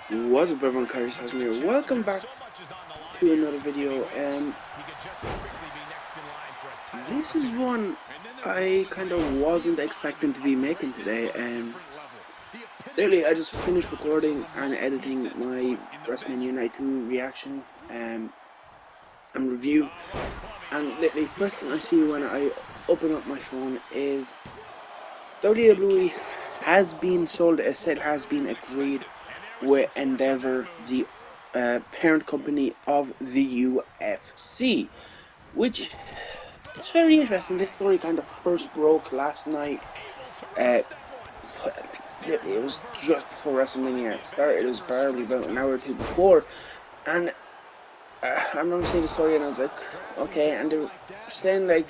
What's up everyone, Kyrie here. Welcome back to another video. This is one I kind of wasn't expecting to be making today. Literally I just finished recording and editing my WrestleMania Night 2 reaction and review, and literally first thing I see when I open up my phone is WWE has been sold. A sale has been agreed with Endeavor, the parent company of the UFC, which is very interesting. This story kind of first broke last night. It was just before WrestleMania started. It was probably about an hour or two before, and I remember seeing the story and I was like, okay. And they were saying like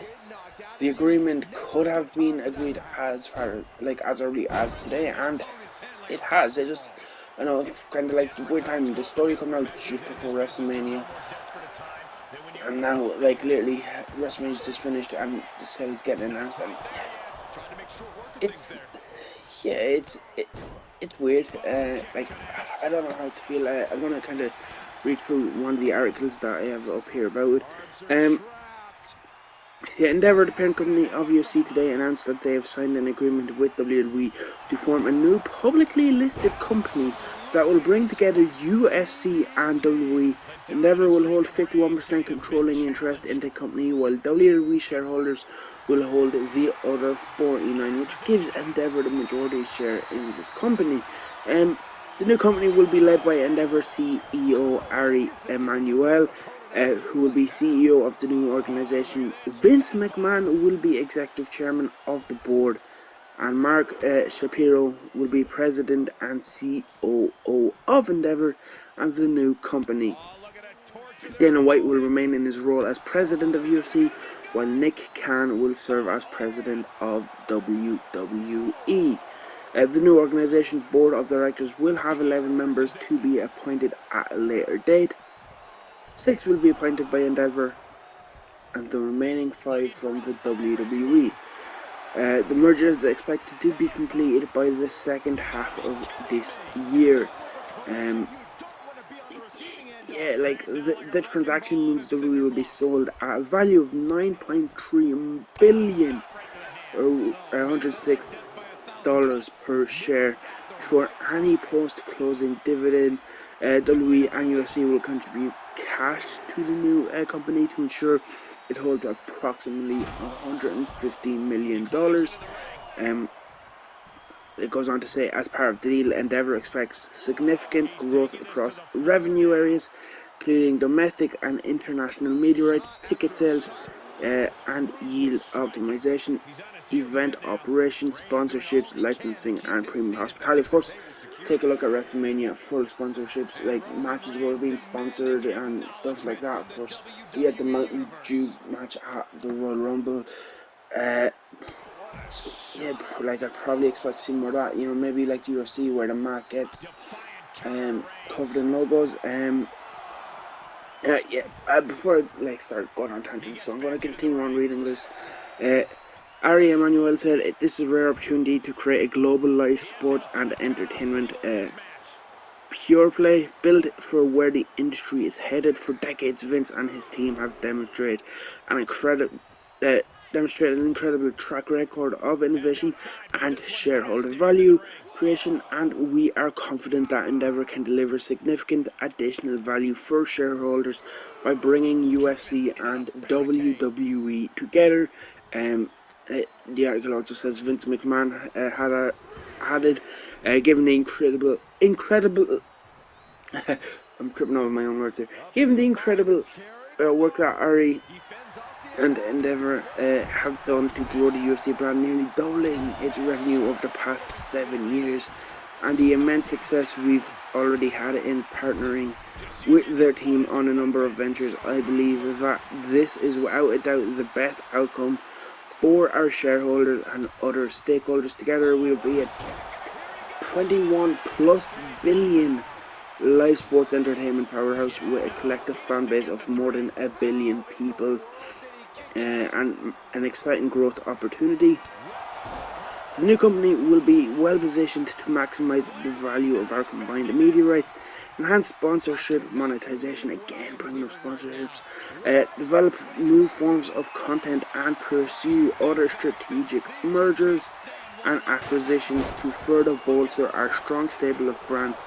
the agreement could have been agreed as far as early as today, and it has. It just, I know, kind of like weird timing. The story coming out just before WrestleMania, and now like literally WrestleMania's just finished and the sale is getting announced, and it's it's weird. Like I don't know how to feel. I'm gonna kind of read through one of the articles that I have up here about it. Yeah, Endeavor, the parent company of UFC, today announced that they have signed an agreement with WWE to form a new publicly listed company that will bring together UFC and WWE. Endeavor will hold 51% controlling interest in the company, while WWE shareholders will hold the other 49%, which gives Endeavor the majority share in this company. The new company will be led by Endeavor CEO Ari Emanuel, who will be CEO of the new organization. Vince McMahon will be executive chairman of the board, and Mark Shapiro will be president and COO of Endeavor and the new company. Dana White will remain in his role as president of UFC, while Nick Khan will serve as president of WWE. The new organization's board of directors will have 11 members to be appointed at a later date. 6 will be appointed by Endeavor, and the remaining 5 from the WWE. The merger is expected to be completed by the second half of this year. The transaction means WWE will be sold at a value of $9.3 billion, or $106 per share, for any post-closing dividend. WWE and UFC will contribute cash to the new company to ensure it holds approximately $115 million. It goes on to say, as part of the deal, Endeavor expects significant growth across revenue areas, including domestic and international media rights, ticket sales, and yield optimization, event operations, sponsorships, licensing, and premium hospitality. Of course, take a look at WrestleMania, full sponsorships, like matches were being sponsored and stuff like that. Of course, we had the Mountain Dew match at the Royal Rumble. So, yeah, like I probably expect to see more of that. You know, maybe like the UFC where the mat gets covered in logos. Before I start going on tangents, so I'm going to continue on reading this. Ari Emanuel said, "This is a rare opportunity to create a global live sports and entertainment pure play built for where the industry is headed. For decades, Vince and his team have demonstrated an incredible track record of innovation and shareholder value creation, and we are confident that Endeavor can deliver significant additional value for shareholders by bringing UFC and WWE together." The article also says Vince McMahon added, given the incredible I'm tripping over my own words here. Given the incredible work that Ari and Endeavor have done to grow the UFC brand, nearly doubling its revenue over the past 7 years, and the immense success we've already had in partnering with their team on a number of ventures, I believe that this is without a doubt the best outcome for our shareholders and other stakeholders. Together we'll be a 21 plus billion live sports entertainment powerhouse with a collective fan base of more than 1 billion people, and an exciting growth opportunity. The new company will be well positioned to maximize the value of our combined media rights, enhance sponsorship monetization, again bringing up sponsorships, develop new forms of content, and pursue other strategic mergers and acquisitions to further bolster our strong stable of brands.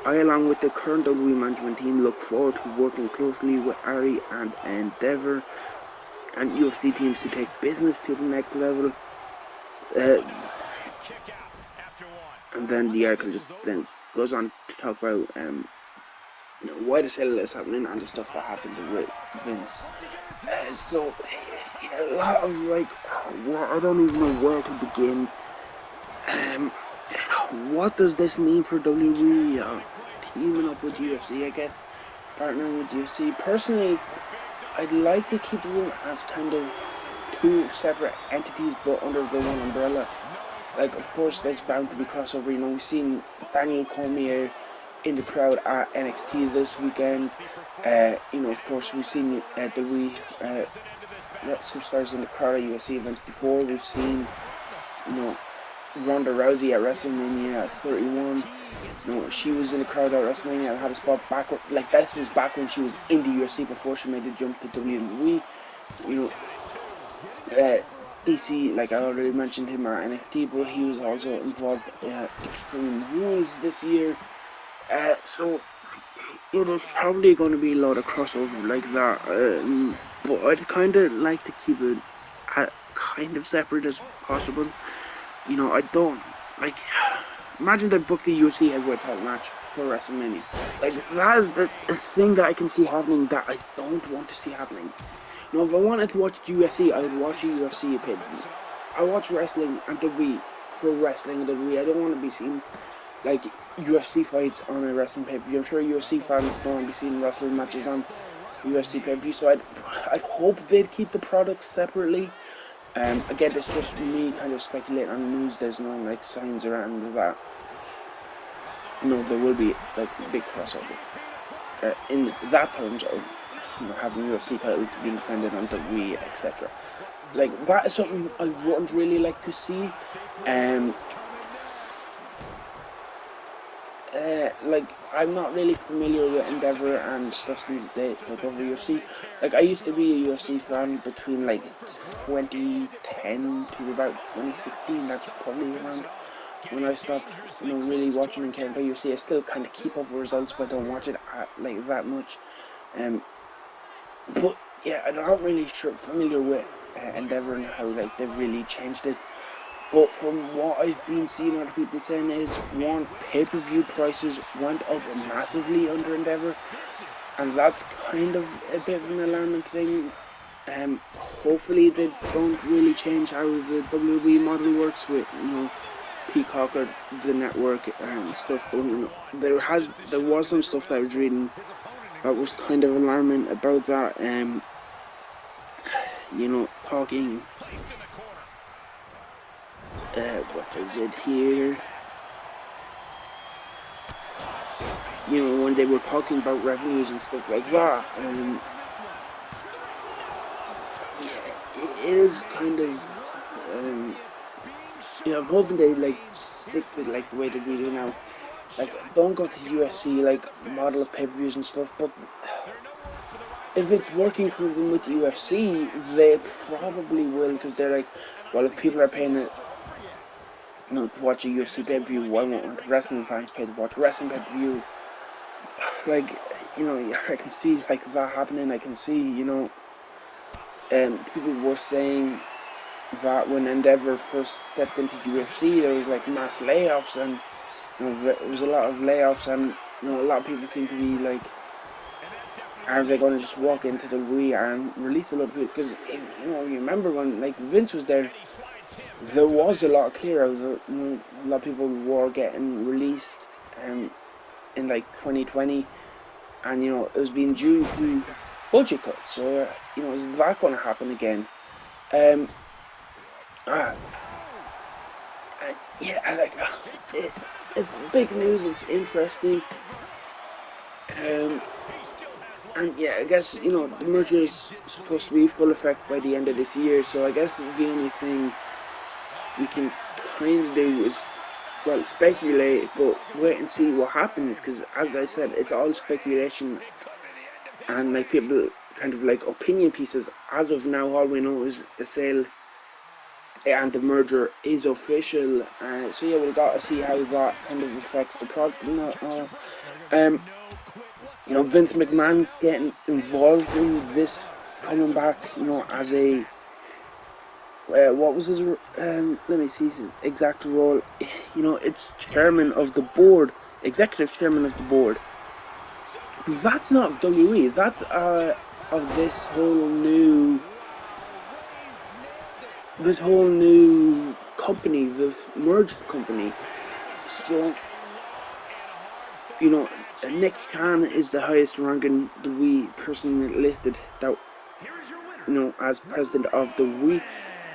I, along with the current WWE management team, look forward to working closely with Ari and Endeavor and UFC teams to take business to the next level. And then the article just then goes on to talk about why the sale is happening and the stuff that happened with Vince. So a lot of like, I don't even know where to begin. What does this mean for WWE? Teaming up with UFC, I guess, partnering with UFC. Personally, I'd like to keep them as kind of two separate entities, but under the one umbrella. Like, of course, there's bound to be crossover. You know, we've seen Daniel Cormier in the crowd at NXT this weekend. You know, of course, we've seen WWE superstars in the crowd at UFC events before. We've seen, you know, Ronda Rousey at WrestleMania 31. You know, she was in the crowd at WrestleMania and had a spot back. Like, this was back when she was in the UFC before she made the jump to WWE. You know, DC, like I already mentioned him at NXT, but he was also involved in Extreme Rules this year. So there's probably going to be a lot of crossover like that. But I'd kind of like to keep it kind of separate as possible. You know, I don't like. Imagine they booked the UFC heavyweight title match for WrestleMania. Like, that is the thing that I can see happening that I don't want to see happening. You know, if I wanted to watch UFC, I would watch a UFC pay-per-view. I watch wrestling and WWE for wrestling and WWE. I don't want to be seeing like UFC fights on a wrestling pay-per-view. I'm sure UFC fans don't want to be seeing wrestling matches on UFC pay-per-view. So I'd hope they'd keep the products separately. Again, it's just me kind of speculating on news. There's no like signs or anything like that. No, there will be like a big crossover in that terms of, you know, having UFC titles being defended on WWE, etc. Like, that is something I wouldn't really like to see. Like, I'm not really familiar with Endeavor and stuff these days, like over UFC. Like, I used to be a UFC fan between like 2010 to about 2016. That's probably around when I stopped, you know, really watching and caring about UFC. I still kind of keep up with results, but I don't watch it like that much. But yeah, I'm not really familiar with Endeavor and how like they've really changed it. But from what I've been seeing other people saying is, one, pay-per-view prices went up massively under Endeavor, and that's kind of a bit of an alarming thing. Hopefully they don't really change how the WWE model works with, you know, Peacock or the network and stuff. But you know, there was some stuff that I was reading that was kind of alarming about that. You know, talking. What is it here? You know, when they were talking about revenues and stuff like that, yeah, it is kind of, you know, I'm hoping they like stick with like the way that we do now. Like, don't go to UFC like model of pay-per-views and stuff, but if it's working for them with UFC, they probably will, because they're like, well, if people are paying it, you know, to watch a UFC pay-per-view, why won't wrestling fans pay to watch wrestling pay-per-view? Like, you know, I can see like that happening. I can see, you know, people were saying that when Endeavor first stepped into UFC, there was like mass layoffs, and you know, there was a lot of layoffs, and you know, a lot of people seem to be like, are they going to just walk into the WWE and release a lot of people? Because, you know, you remember when like Vince was there, there was a lot of clear out. You know, a lot of people were getting released in like 2020, and you know, it was being due to budget cuts. So you know, is that going to happen again? Yeah, like it's big news. It's interesting. And yeah, I guess, you know, the merger is supposed to be full effect by the end of this year, so I guess the only thing we can trying to do is, well, speculate, but wait and see what happens, because as I said, it's all speculation and like people kind of like opinion pieces. As of now, all we know is the sale and the merger is official. So yeah, we've got to see how that kind of affects the product and that all. You know, Vince McMahon getting involved in this, coming back, you know, as a what was his let me see his exact role. You know, it's chairman of the board, executive chairman of the board. That's not of WWE, that's of this whole new company, the merged company. So, you know, Nick Khan is the highest ranking WWE person listed, that, you know, as president of the WWE.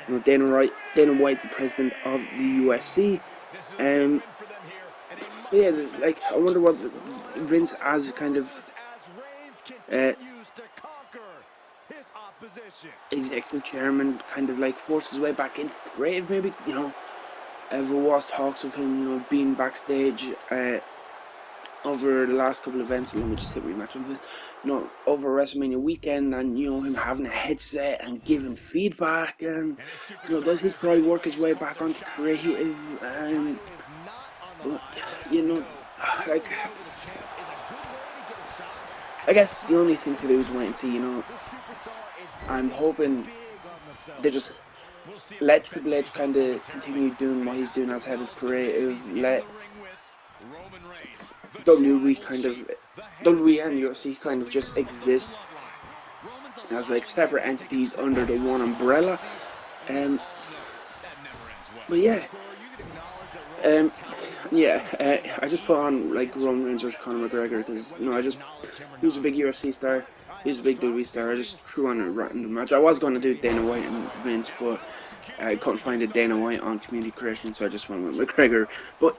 You know, Dana White, the president of the UFC. Yeah, like, I wonder what Vince as kind of executive chairman kind of like forced his way back into creative, maybe, you know. There was talks of him, you know, being backstage over the last couple of events. Let me just hit rematch on this. You know, over WrestleMania weekend, and you know, him having a headset and giving feedback, and you know, does he probably work his way back onto creative? But you know, like, I guess the only thing to do is wait and see. You know, I'm hoping they just let Triple H kind of continue doing what he's doing as head of creative. Let WWE and UFC kind of just exist as like separate entities under the one umbrella. But yeah, I just put on like Roman Reigns versus Conor McGregor because, you know, he was a big UFC star, he was a big WWE star. I just threw on a random match. I was going to do Dana White and Vince, but I couldn't find a Dana White on Community Creation, so I just went with McGregor. But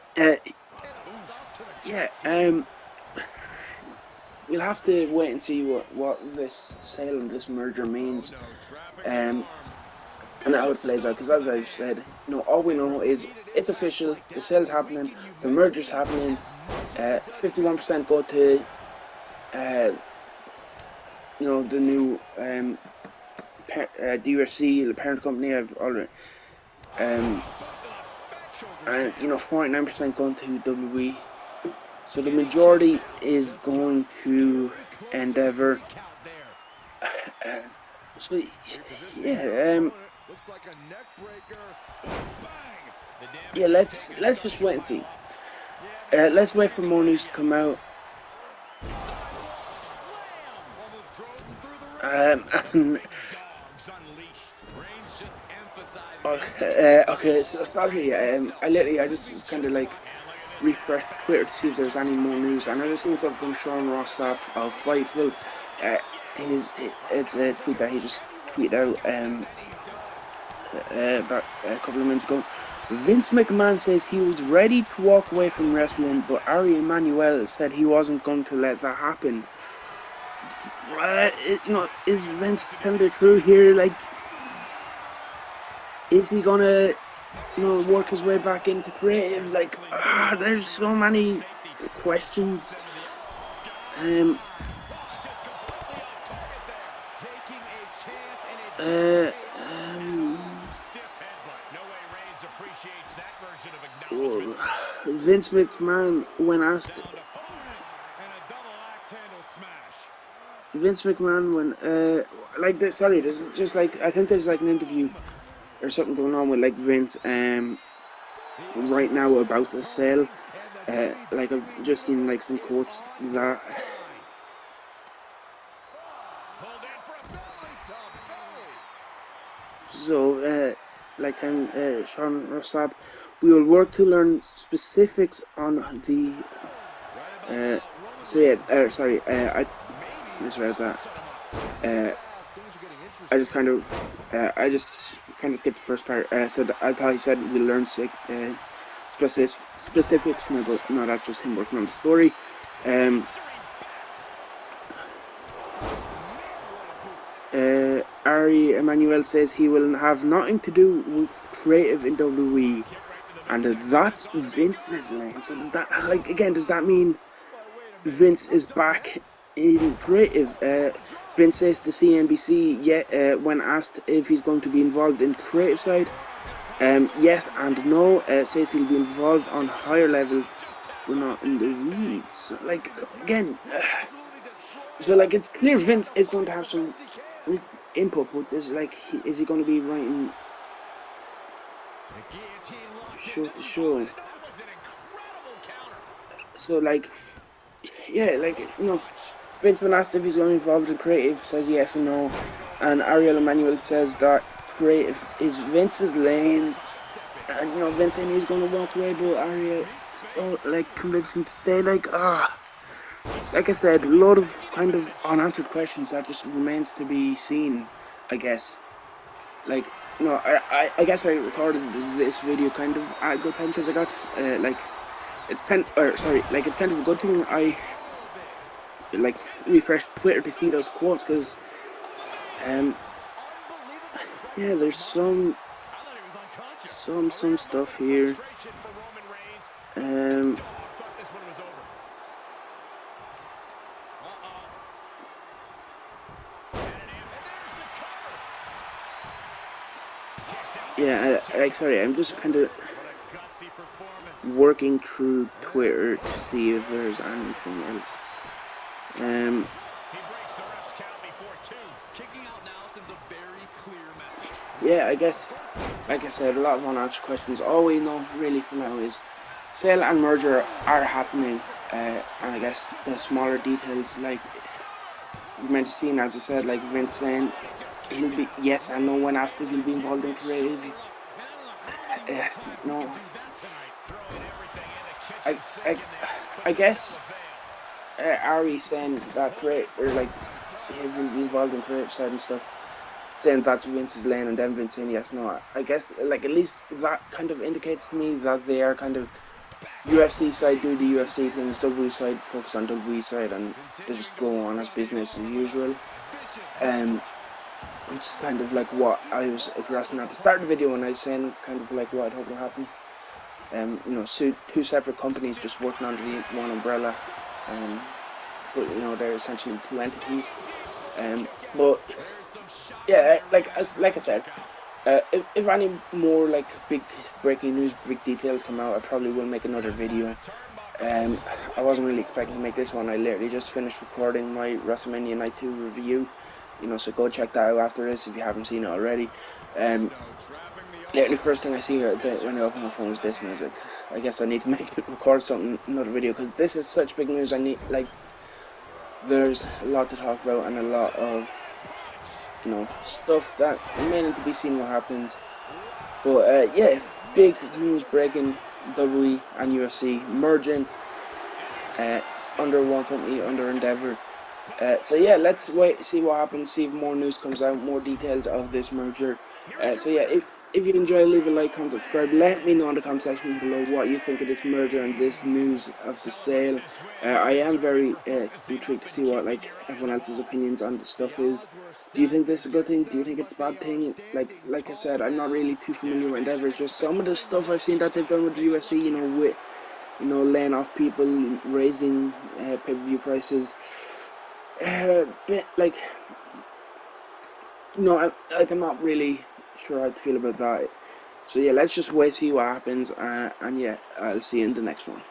we'll have to wait and see what this sale and this merger means, and how it plays out. Because as I've said, you know, all we know is it's official. The sale's happening. The merger's happening. 51% go to, you know, the new UFC, the parent company. I've already, and you know, 49% going to WWE. So the majority is going to Endeavor. So yeah, yeah, let's just wait and see. Let's wait for more news to come out. Okay, so sorry. I just was kind of like refreshed Twitter to see if there's any more news, and I just seen something from Sean Rossap of Fightful. It's a tweet that he just tweeted out about a couple of minutes ago. Vince McMahon says he was ready to walk away from wrestling, but Ari Emanuel said he wasn't going to let that happen. You know, is Vince telling the truth here? Like, is he gonna, you know, work his way back into creative? Like, there's so many questions. Vince McMahon, when asked, like this, sorry, there's just like, I think there's like an interview or something going on with like Vince right now about the sale. Like, I've just seen like some quotes that so like Sean Rossap, we will work to learn specifics on the I misread that. I just kind of skipped the first part. I thought he said we'll learn specifics. No, that's just him working on the story. Ari Emanuel says he will have nothing to do with creative in WWE. and that's Vince's lane. So does that, like, again, does that mean Vince is back in creative? Vince says to CNBC, when asked if he's going to be involved in creative side, yes and no. Says he'll be involved on higher level, but not in the weeds. So, like, again, so like it's clear Vince is going to have some input with this. Like, is he going to be writing show to show? So like, yeah, like, Vince when asked if he's going to be involved in creative, says yes and no, and Ariel Emanuel says that creative is Vince's lane, and Vince saying he's going to walk away, but Ariel like convincing him to stay. Like I said, a lot of kind of unanswered questions that just remains to be seen, I guess. Like, I guess I recorded this video kind of at a good time because I got it's kind of a good thing I like refreshed Twitter to see those quotes, because yeah, there's some stuff here. Yeah, sorry, I'm just kind of working through Twitter to see if there's anything else. Yeah, I guess, like I said, a lot of unanswered questions. All we know really for now is sale and merger are happening, and I guess the smaller details, like you meant to see, as I said, like Vince saying he'll be yes and no when asked if he'll be involved in creative. No, I guess Ari saying that he'll be involved in creative side and stuff, saying that's Vince's lane, and then Vince saying yes, no. I guess, like, at least that kind of indicates to me that they are kind of UFC side do the UFC things, WWE side focus on WWE side, and they just go on as business as usual. Which is kind of like what I was addressing at the start of the video when I was saying kind of like what I thought would happen. Two separate companies just working under one umbrella, but they're essentially two entities. But yeah, like I said, if any more like big breaking news, big details come out, I probably will make another video. I wasn't really expecting to make this one. I literally just finished recording my WrestleMania Night 2 review, so go check that out after this if you haven't seen it already. Literally first thing I see here when I open my phone was this, and I was like, I guess I need to record another video, because this is such big news. There's a lot to talk about, and a lot of stuff that remains to be seen what happens. But yeah, big news breaking: WWE and UFC merging under one company, under Endeavor. So yeah, let's wait, see what happens, see if more news comes out, more details of this merger. So yeah, if you enjoy, leave a like, comment, subscribe. Let me know in the comment section below what you think of this merger and this news of the sale. I am very intrigued to see what everyone else's opinions on the stuff is. Do you think this is a good thing? Do you think it's a bad thing? Like I said, I'm not really too familiar with Endeavor. Just some of the stuff I've seen that they've done with the UFC, with laying off people, raising pay-per-view prices. I'm not really sure how to feel about that. So yeah, let's just wait, see what happens, and yeah, I'll see you in the next one.